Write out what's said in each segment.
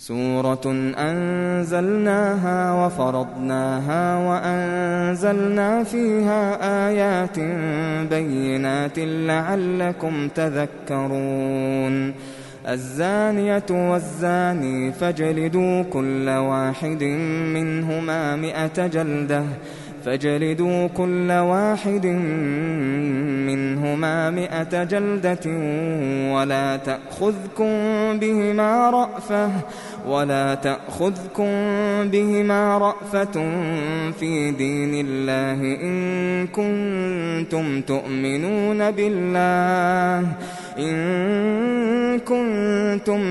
سورة أنزلناها وفرضناها وأنزلنا فيها آيات بينات لعلكم تذكرون. الزانية والزاني فاجلدوا كل واحد منهما 100 جلدة ولا تأخذكم بهما رأفة في دين الله إن كنتم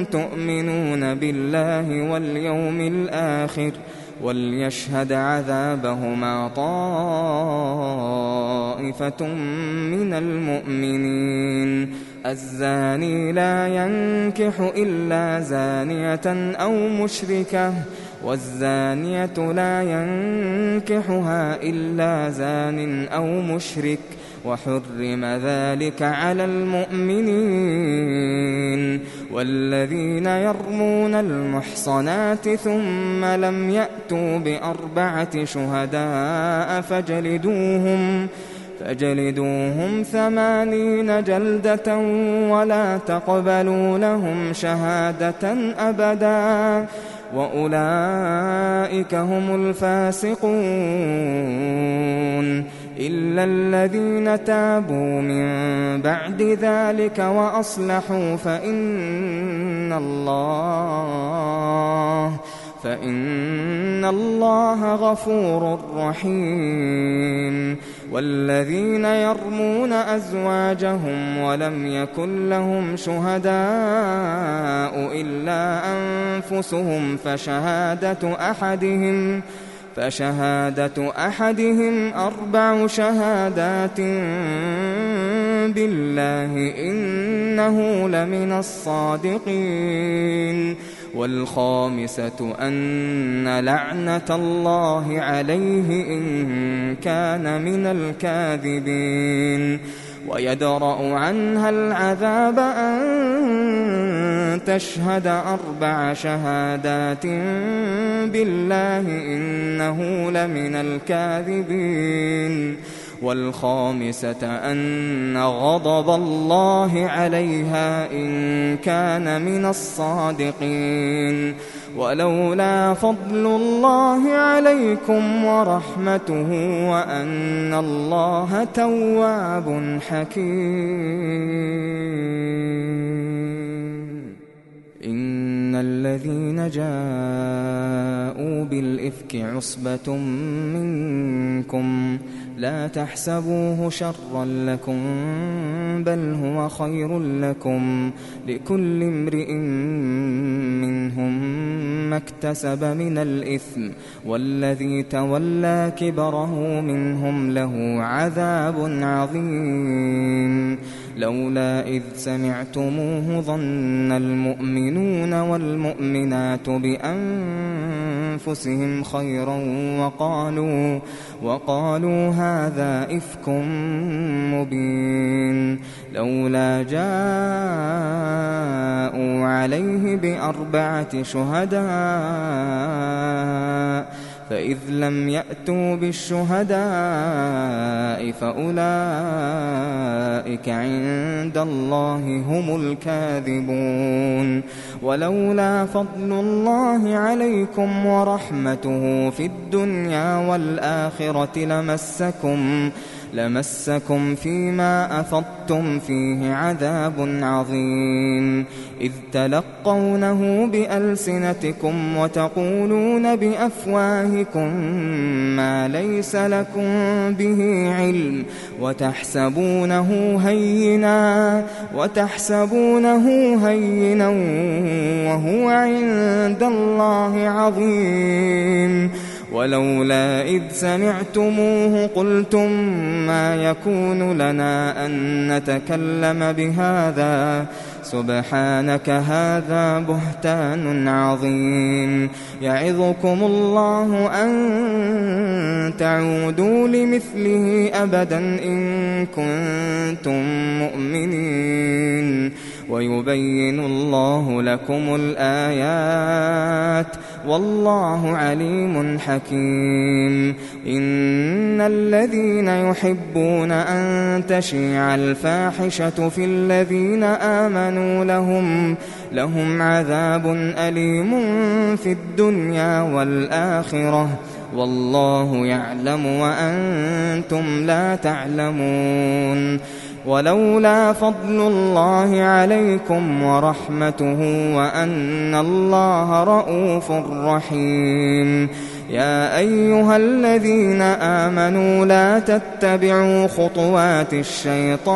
تؤمنون بالله واليوم الآخر، وليشهد عذابهما طائفة من المؤمنين. الزاني لا ينكح إلا زانية أو مشركة، والزانية لا ينكحها إلا زان أو مشرك، وحرم ذلك على المؤمنين. والذين يرمون المحصنات ثم لم يأتوا ب4 شهداء فاجلدوهم 80 جلدة ولا تقبلوا لهم شهادة أبدا، وأولئك هم الفاسقون. إلا الذين تابوا من بعد ذلك وأصلحوا فإن الله غفور رحيم. والذين يرمون أزواجهم ولم يكن لهم شهداء إلا أنفسهم فشهادة أحدهم 4 شهادات بالله إنه لمن الصادقين. والخامسة أن لعنة الله عليه إن كان من الكاذبين. ويدرأ عنها العذاب أن تشهد 4 شهادات بالله إنه لمن الكاذبين. والخامسة أن غضب الله عليها إن كان من الصادقين. ولولا فضل الله عليكم ورحمته وأن الله تواب حكيم. إن الذين جاءوا بالإفك عصبة منكم لا تحسبوه شرا لكم بل هو خير لكم، لكل امرئ منهم ما اكتسب من الإثم، والذي تولى كبره منهم له عذاب عظيم. لولا إذ سمعتموه ظن المؤمنون والمؤمنات بأنفسهم خيرا وقالوا هذا إفك مبين. لولا جاءوا عليه ب4 شهداء فإذ لم يأتوا بالشهداء فأولئك عند الله هم الكاذبون. ولولا فضل الله عليكم ورحمته في الدنيا والآخرة لمسكم فيما أفضتم فيه عذاب عظيم. إذ تلقونه بألسنتكم وتقولون بأفواهكم ما ليس لكم به علم وتحسبونه هينا وهو عند الله عظيم. ولولا إذ سمعتموه قلتم ما يكون لنا أن نتكلم بهذا سبحانك هذا بهتان عظيم. يعظكم الله أن تعودوا لمثله أبدا إن كنتم مؤمنين. ويبين الله لكم الآيات والله عليم حكيم. إن الذين يحبون أن تشيع الفاحشة في الذين آمنوا لهم عذاب أليم في الدنيا والآخرة والله يعلم وأنتم لا تعلمون. ولولا فضل الله عليكم ورحمته وأن الله رءوف رحيم. يا أيها الذين آمنوا لا تتبعوا خطوات الشيطان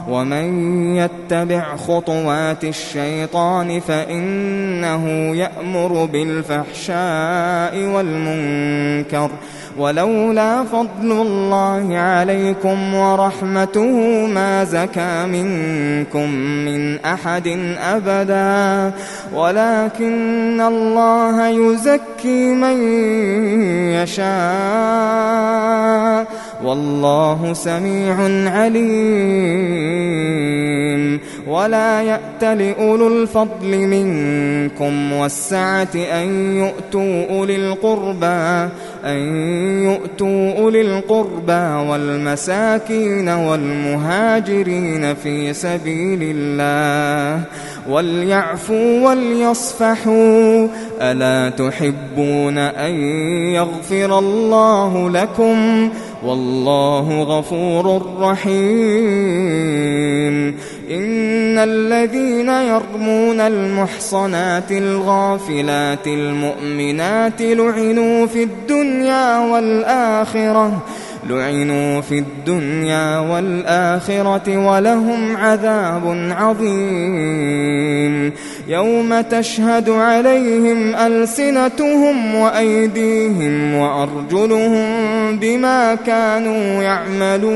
ومن يتبع خطوات الشيطان فإنه يأمر بالفحشاء والمنكر. ولولا فضل الله عليكم ورحمته ما زكى منكم من أحد أبدا ولكن الله يزكي من يشاء والله سميع عليم. ولا يأت لأولو الفضل منكم والسعة أن يؤتوا أولي القربى والمساكين والمهاجرين في سبيل الله وليعفوا وليصفحوا ألا تحبون أن يغفر الله لكم والله غفور رحيم. إن الذين يرمون المحصنات الغافلات المؤمنات لعنوا في الدنيا والآخرة ولهم عذاب عظيم. يوم تشهد عليهم ألسنتهم وأيديهم وأرجلهم بما كانوا يعملون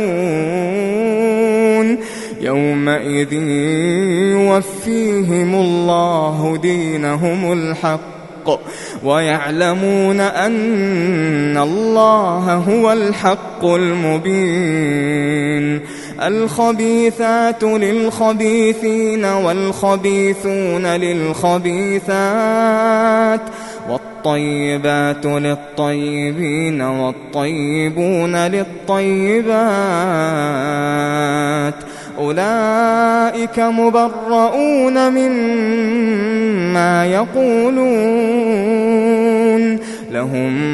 يومئذ يوفيهم الله دينهم الحق ويعلمون أن الله هو الحق المبين. الخبيثات للخبيثين والخبيثون للخبيثات والطيبات للطيبين والطيبون للطيبات أولئك مبرؤون مما يقولون لهم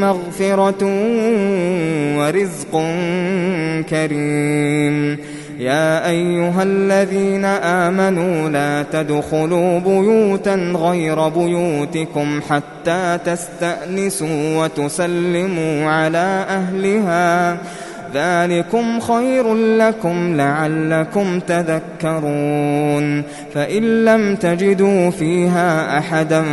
مغفرة ورزق كريم. يا أيها الذين آمنوا لا تدخلوا بيوتا غير بيوتكم حتى تستأنسوا وتسلموا على أهلها ذلكم خير لكم لعلكم تذكرون. فإن لم تجدوا فيها أحدا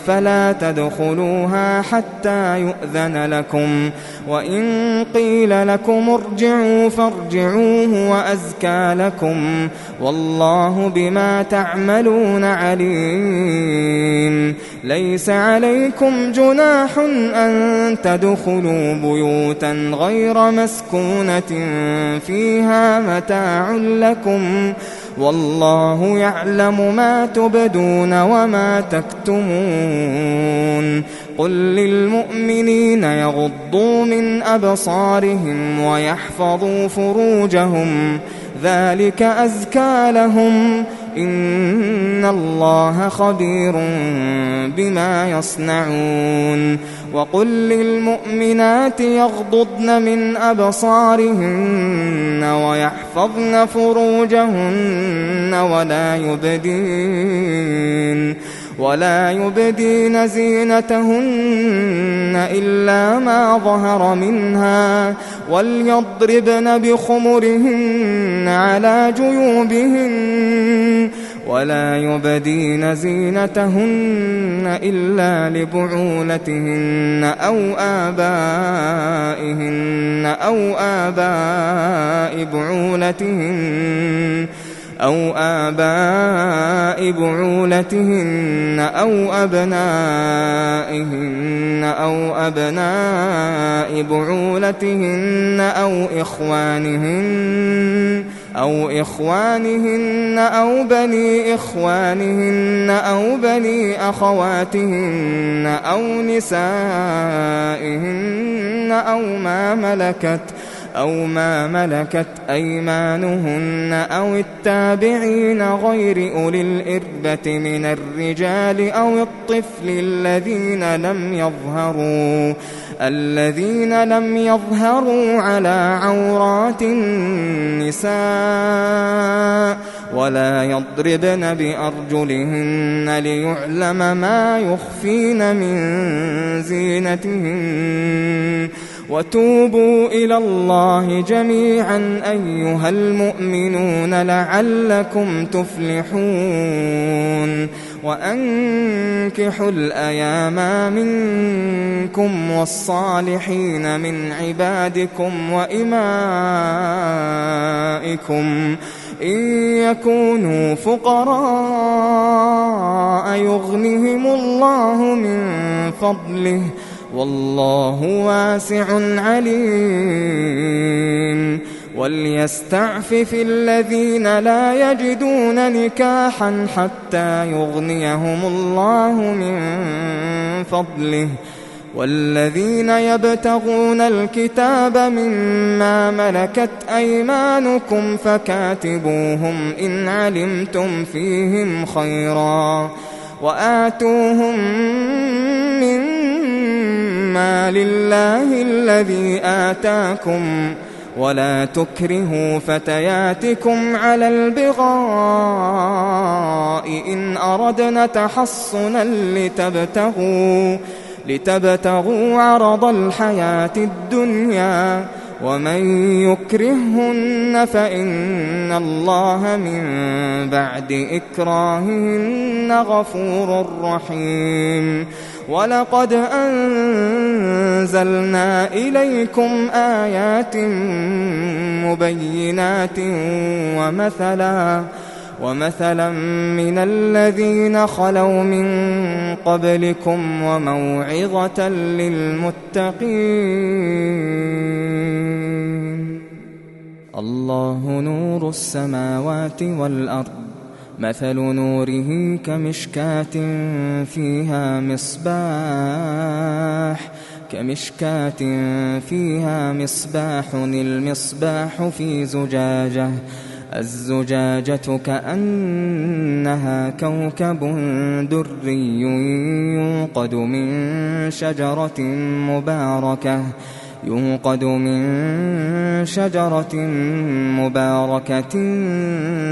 فلا تدخلوها حتى يؤذن لكم وإن قيل لكم ارجعوا فارجعوا هو أزكى لكم والله بما تعملون عليم. ليس عليكم جناح أن تدخلوا بيوتا غير مسكونة فيها متاع لكم والله يعلم ما تبدون وما تكتمون. قل للمؤمنين يغضوا من أبصارهم ويحفظوا فروجهم ذلك أزكى لهم إن الله خبير بما يصنعون. وقل للمؤمنات يغضضن من أبصارهن ويحفظن فروجهن ولا يبدين زينتهن إلا ما ظهر منها وليضربن بخمرهن على جيوبهن ولا يبدين زينتهن إلا لبعولتهن أو آباء بعولتهن أو أبنائهن أو أبناء بعولتهن أو إخوانهن أو إخوانهن أو بني إخوانهن أو بني أخواتهن أو نسائهن أو ما ملكت أيمانهن أو التابعين غير أولي الإربة من الرجال أو الطفل الذين لم يظهروا على عورات النساء ولا يضربن بأرجلهن ليعلم ما يخفين من زينتهن وتوبوا إلى الله جميعا أيها المؤمنون لعلكم تفلحون وأنكحوا الأيام منكم والصالحين من عبادكم وإمائكم إن يكونوا فقراء يغنهم الله من فضله والله واسع عليم وليستعفف الذين لا يجدون نكاحا حتى يغنيهم الله من فضله والذين يبتغون الكتاب مما ملكت أيمانكم فكاتبوهم إن علمتم فيهم خيرا وآتوهم مما لله الذي آتاكم ولا تكرهوا فتياتكم على البغاء إن أردنا تحصنا لتبتغوا عرض الحياة الدنيا ومن يكرههن فإن الله من بعد إكراههن غفور رحيم ولقد أنزلنا إليكم آيات مبينات ومثلا من الذين خلوا من قبلكم وموعظة للمتقين الله نور السماوات والأرض مثل نوره كمشكاة فيها مصباح المصباح في زجاجة الزجاجة كأنها كوكب دري يوقد من شجرة مباركة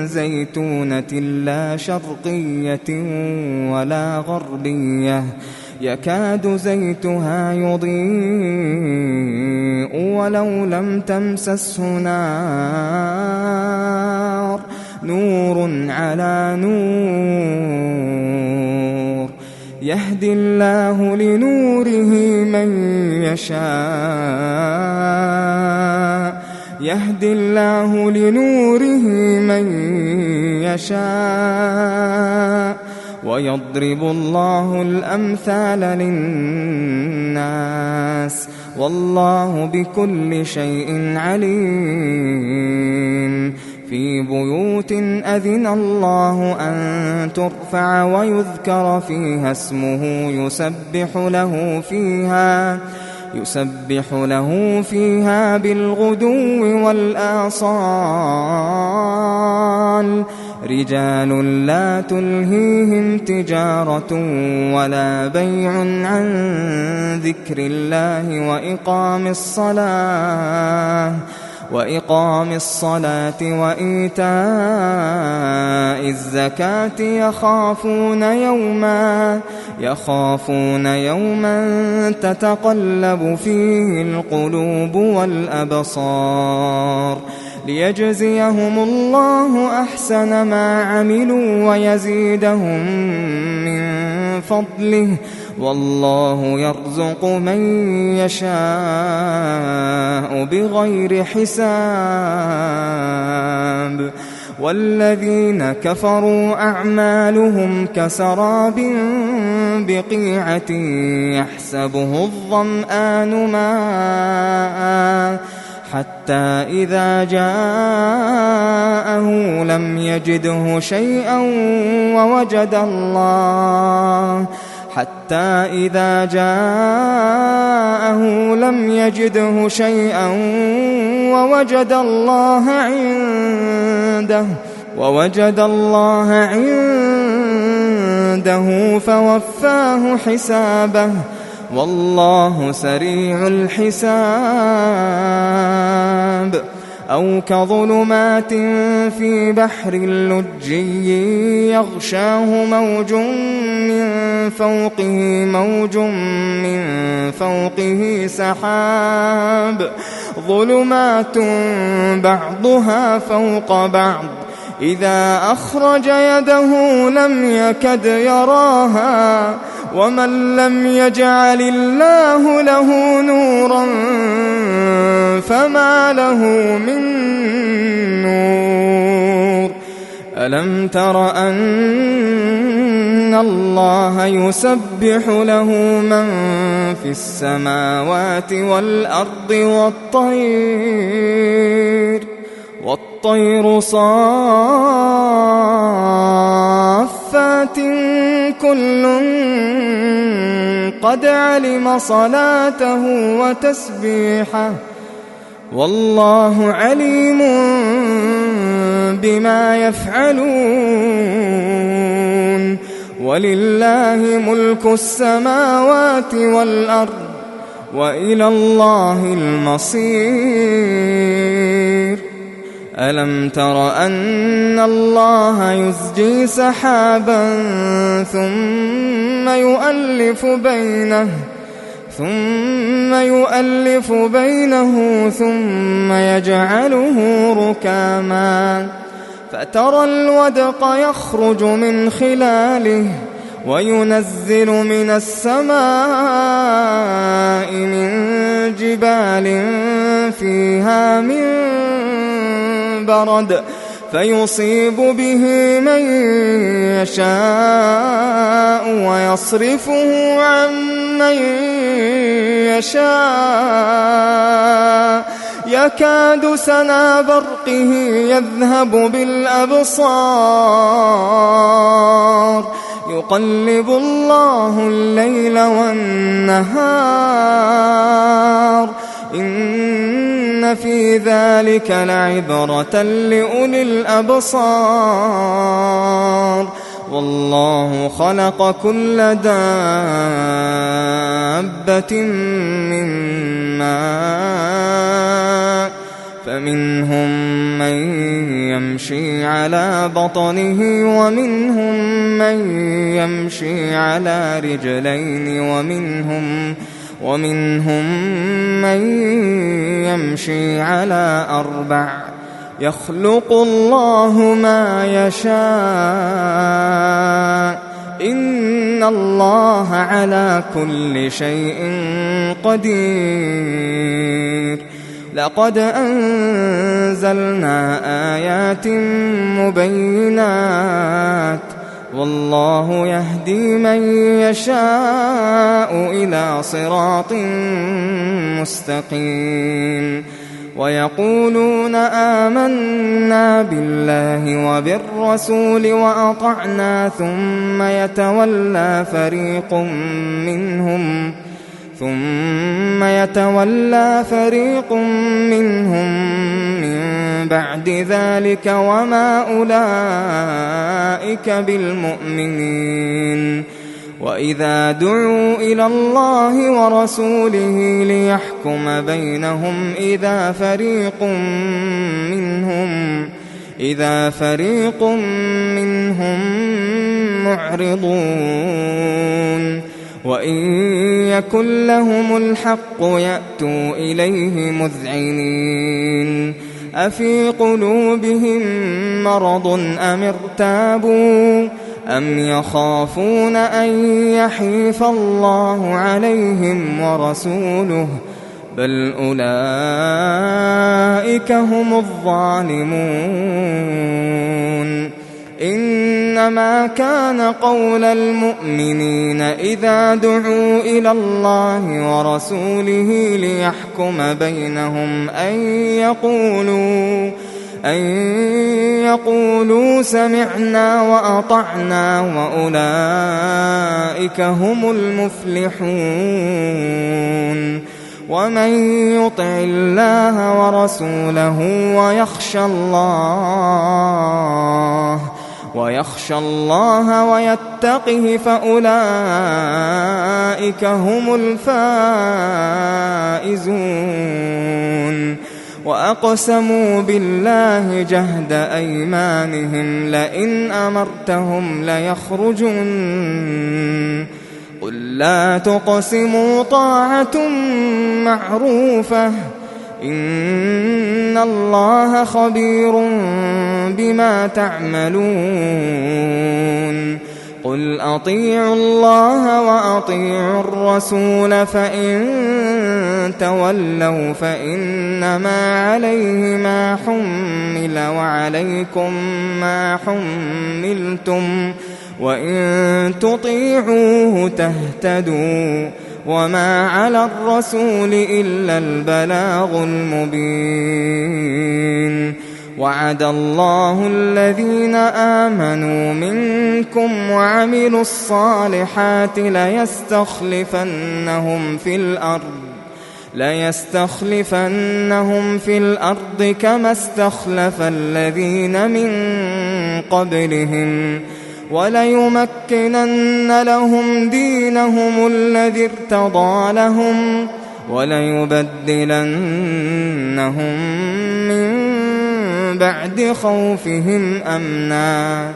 زيتونة لا شرقية ولا غربية يكاد زيتها يضيء ولو لم تمسسه نار نور على نور يهدي الله لنوره من يشاء ويضرب الله الأمثال للناس والله بكل شيء عليم في بيوت أذن الله أن ترفع ويذكر فيها اسمه يسبح له فيها بالغدو والآصال رجال لا تلهيهم تجارة ولا بيع عن ذكر الله وإقام الصلاة وإيتاء الزكاة يخافون يوما تتقلب فيه القلوب والأبصار ليجزيهم الله أحسن ما عملوا ويزيدهم من فضله والله يرزق من يشاء بغير حساب والذين كفروا أعمالهم كسراب بقيعة يحسبه الظمآن ماء حتى إذا جاءه لم يجده شيئا ووجد الله عنده فوفاه حسابه والله سريع الحساب. أو كظلمات في بحر اللجي يغشاه موج من فوقه سحاب ظلمات بعضها فوق بعض إذا أخرج يده لم يكد يراها ومن لم يجعل الله له نورا فما له من نور. ألم تر أن الله يسبح له من في السماوات والأرض والطير صافات كل قد علم صلاته وتسبيحه والله عليم بما يفعلون. ولله ملك السماوات والأرض وإلى الله المصير. ألم تر أن الله يزجي سحابا ثم يؤلف بينه ثم يجعله ركاما فترى الودق يخرج من خلاله وينزل من السماء من جبال فيها من برد فيصيب به من يشاء ويصرفه عن من يشاء يكاد سنا برقه يذهب بالأبصار يقلب الله الليل والنهار إن في ذلك لعبرة لأولي الأبصار. والله خلق كل دابة من ماء فمنهم من يمشي على بطنه ومنهم من يمشي على رجلين ومنهم من يمشي على 4 يخلق الله ما يشاء إن الله على كل شيء قدير. لقد أنزلنا آيات مبينات والله يهدي من يشاء إلى صراط مستقيم. ويقولون آمنا بالله وبالرسول وأطعنا ثم يتولى فريق منهم من بعد ذلك وما أولئك بالمؤمنين. وإذا دعوا إلى الله ورسوله ليحكم بينهم إذا فريق منهم معرضون. وإن يكن لهم الحق يأتوا إليه مذعنين. أفي قلوبهم مرض أم ارتابوا أم يخافون أن يحيف الله عليهم ورسوله بل أولئك هم الظالمون. إنما كان قول المؤمنين إذا دعوا إلى الله ورسوله ليحكم بينهم أن يقولوا سمعنا وأطعنا وأولئك هم المفلحون. ومن يطع الله ورسوله ويخشى الله ويتقه فأولئك هم الفائزون. وأقسموا بالله جهد أيمانهم لئن أمرتهم ليخرجن قل لا تقسموا طاعة معروفة إن الله خبير بما تعملون. قل أطيعوا الله وأطيعوا الرسول فإن تولوا فإنما عليه ما حمل وعليكم ما حملتم وإن تطيعوه تهتدوا وما على الرسول إلا البلاغ المبين. وعد الله الذين آمنوا منكم وعملوا الصالحات ليستخلفنهم في الأرض كما استخلف الذين من قبلهم وليمكنن لهم دينهم الذي ارتضى لهم وليبدلنهم من بعد خوفهم أمنا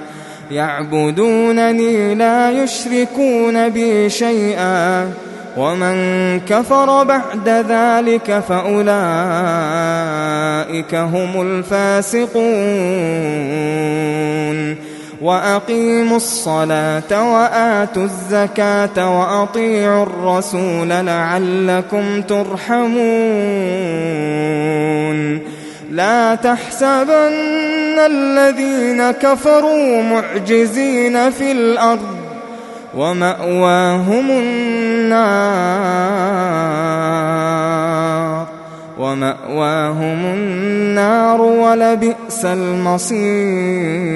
يعبدونني لا يشركون بي شيئا ومن كفر بعد ذلك فأولئك هم الفاسقون. وأقيموا الصلاة وآتوا الزكاة وأطيعوا الرسول لعلكم ترحمون. لا تحسبن الذين كفروا معجزين في الأرض ومأواهم النار ولبئس المصير.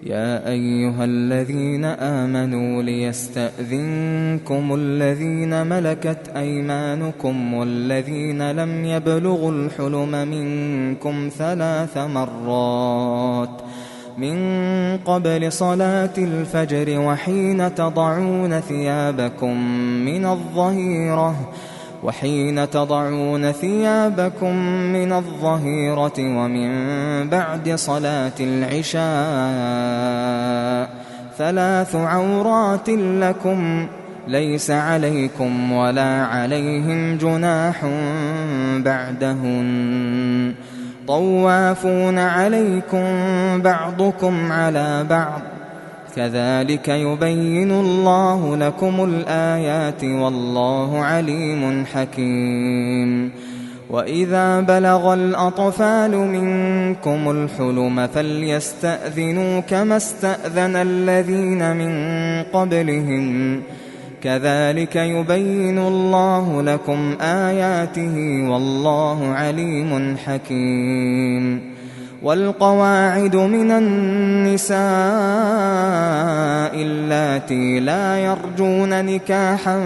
يا أيها الذين آمنوا ليستأذنكم الذين ملكت أيمانكم والذين لم يبلغوا الحلم منكم 3 مرات من قبل صلاة الفجر وحين تضعون ثيابكم من الظهيرة ومن بعد صلاة العشاء 3 عورات لكم ليس عليكم ولا عليهم جناح بعدهن طوافون عليكم بعضكم على بعض كذلك يبين الله لكم الآيات والله عليم حكيم. وإذا بلغ الأطفال منكم الحلم فليستأذنوا كما استأذن الذين من قبلهم كذلك يبين الله لكم آياته والله عليم حكيم. والقواعد من النساء اللاتي لا يرجون نكاحا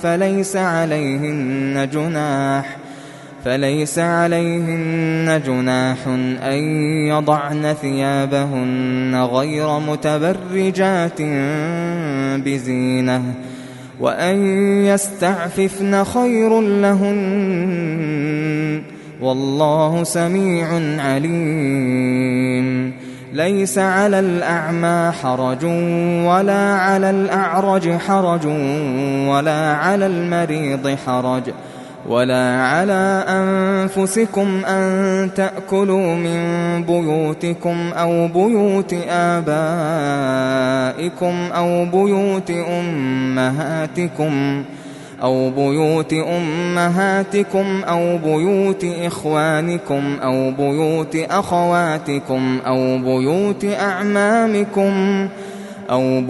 فليس عليهن جناح أن يضعن ثيابهن غير متبرجات بزينة وأن يستعففن خير لهن والله سميع عليم. ليس على الأعمى حرج ولا على الأعرج حرج ولا على المريض حرج ولا على أنفسكم أن تأكلوا من بيوتكم أو بيوت آبائكم أو بيوت أمهاتكم أو بيوت أمهاتكم أو بيوت إخوانكم أو بيوت أخواتكم أو بيوت أعمامكم أو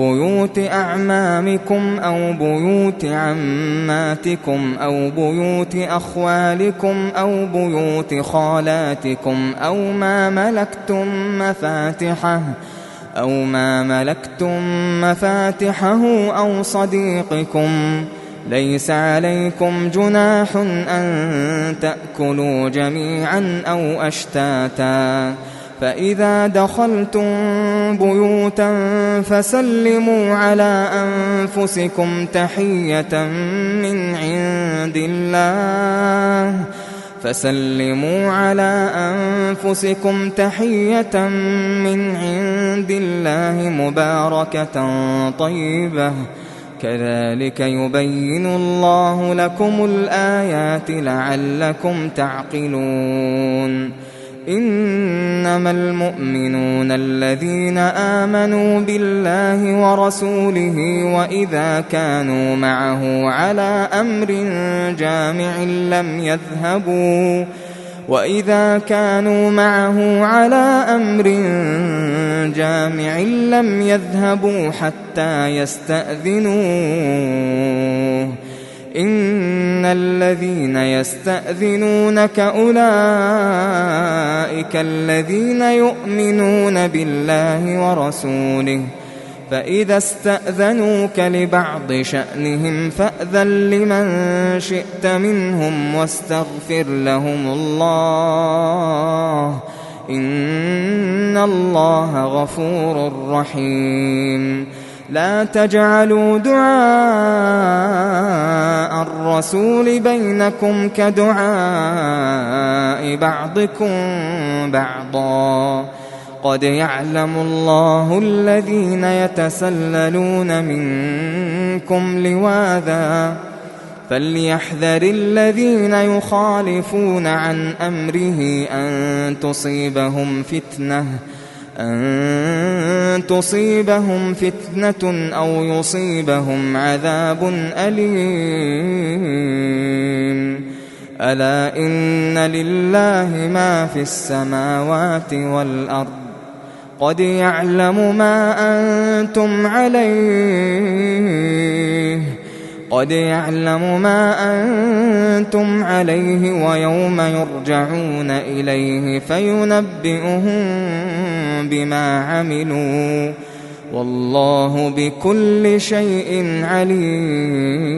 بيوت عماتكم أو بيوت أخوالكم أو بيوت خالاتكم أو ما ملكتم مفاتحه أو صديقكم. ليس عليكم جناح أن تأكلوا جميعا أو أشتاتا. فإذا دخلتم بيوتا فسلموا على أنفسكم تحية من عند الله مباركة طيبة. كذلك يبين الله لكم الآيات لعلكم تعقلون. إنما المؤمنون الذين آمنوا بالله ورسوله وإذا كانوا معه على أمر جامع لم يذهبوا حتى يستأذنوه. إن الذين يستأذنونك أولئك الذين يؤمنون بالله ورسوله، فإذا استأذنوك لبعض شأنهم فأذن لمن شئت منهم واستغفر لهم الله، إن الله غفور رحيم. لا تجعلوا دعاء الرسول بينكم كدعاء بعضكم بعضا. قد يعلم الله الذين يتسللون منكم لواذا، فليحذر الذين يخالفون عن أمره أن تصيبهم فتنة أو يصيبهم عذاب أليم. ألا إن لله ما في السماوات والأرض. قد يعلم ما أنتم عليه ويوم يرجعون إليه فينبئهم بما عملوا، والله بكل شيء عليم.